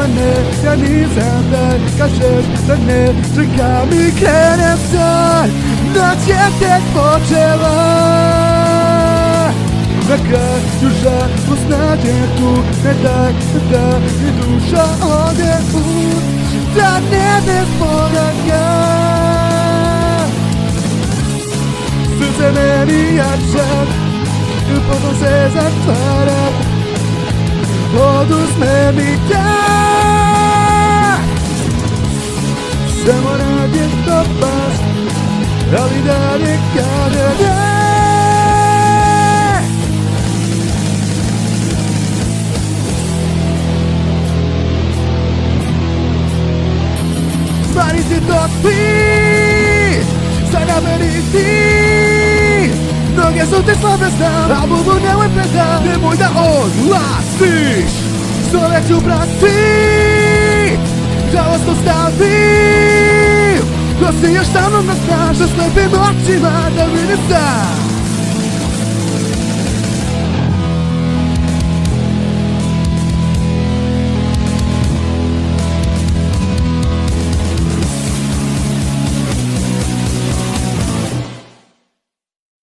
ne, ja nisam taj, kažeš da ne, čeka mi krenem sad, noć je tek počela. Na kraju žalost nađe tu, ne daj da mi duša ode da ne bezbolanja. Srce meni jača, potom se zatvara, oduzme mi dah. Samo radije to pas, ali dalje kada da. Stvari si to ti, sada meni ti. Noge su te slabe znam, a bubu nemoj predam. Nemoj da odlaziš, zove ću pratit, žalost ostavim. Ko si još sa mnom da znaš, da slepim očima, da vidim sad.